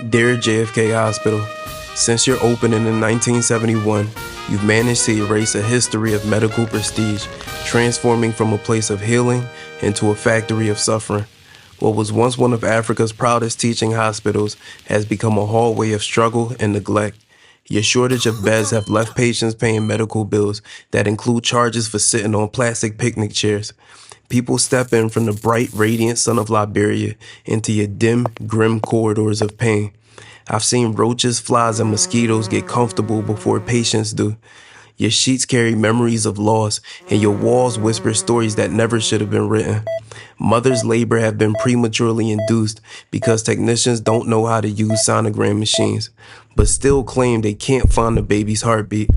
Dear JFK Hospital, since your opening in 1971, you've managed to erase a history of medical prestige, transforming from a place of healing into a factory of suffering. What was once one of Africa's proudest teaching hospitals has become a hallway of struggle and neglect. Your shortage of beds have left patients paying medical bills that include charges for sitting on plastic picnic chairs. People step in from the bright, radiant sun of Liberia into your dim, grim corridors of pain. I've seen roaches, flies, and mosquitoes get comfortable before patients do. Your sheets carry memories of loss, and your walls whisper stories that never should have been written. Mothers' labor have been prematurely induced because technicians don't know how to use sonogram machines, but still claim they can't find the baby's heartbeat.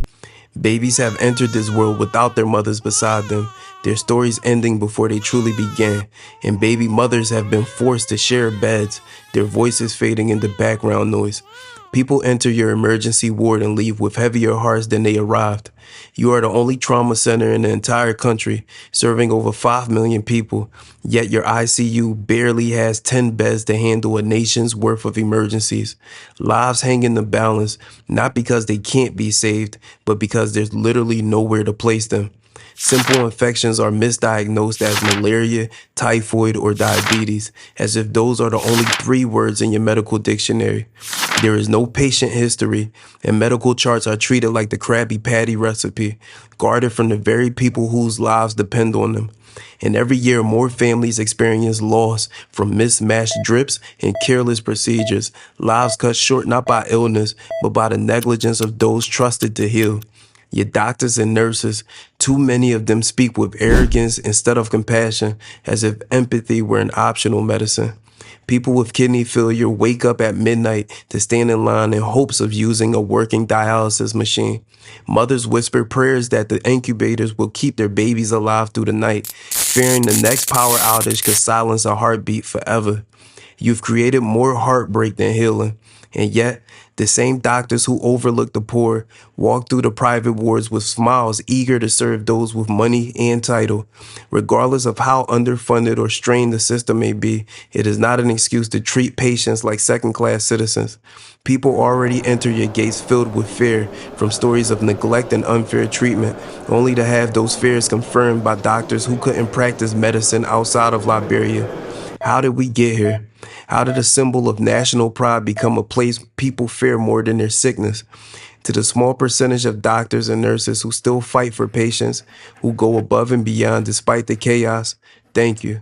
Babies have entered this world without their mothers beside them, their stories ending before they truly began, and baby mothers have been forced to share beds, their voices fading into background noise. People enter your emergency ward and leave with heavier hearts than they arrived. You are the only trauma center in the entire country, serving over 5 million people, yet your ICU barely has 10 beds to handle a nation's worth of emergencies. Lives hang in the balance, not because they can't be saved, but because there's literally nowhere to place them. Simple infections are misdiagnosed as malaria, typhoid, or diabetes, as if those are the only 3 words in your medical dictionary. There is no patient history, and medical charts are treated like the Krabby Patty recipe, guarded from the very people whose lives depend on them. And every year, more families experience loss from mismatched drips and careless procedures, lives cut short not by illness, but by the negligence of those trusted to heal. Your doctors and nurses, too many of them speak with arrogance instead of compassion, as if empathy were an optional medicine. People with kidney failure wake up at midnight to stand in line in hopes of using a working dialysis machine. Mothers whisper prayers that the incubators will keep their babies alive through the night, fearing the next power outage could silence a heartbeat forever. You've created more heartbreak than healing, and yet the same doctors who overlook the poor walk through the private wards with smiles, eager to serve those with money and title. Regardless of how underfunded or strained the system may be, it is not an excuse to treat patients like second-class citizens. People already enter your gates filled with fear from stories of neglect and unfair treatment, only to have those fears confirmed by doctors who couldn't practice medicine outside of Liberia. How did we get here? How did a symbol of national pride become a place people fear more than their sickness? To the small percentage of doctors and nurses who still fight for patients, who go above and beyond despite the chaos, thank you.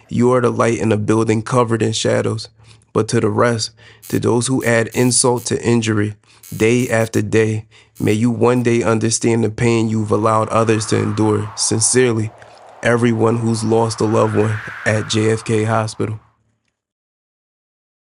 You are the light in a building covered in shadows. But to the rest, to those who add insult to injury, day after day, may you one day understand the pain you've allowed others to endure. Sincerely, everyone who's lost a loved one at JFK Hospital.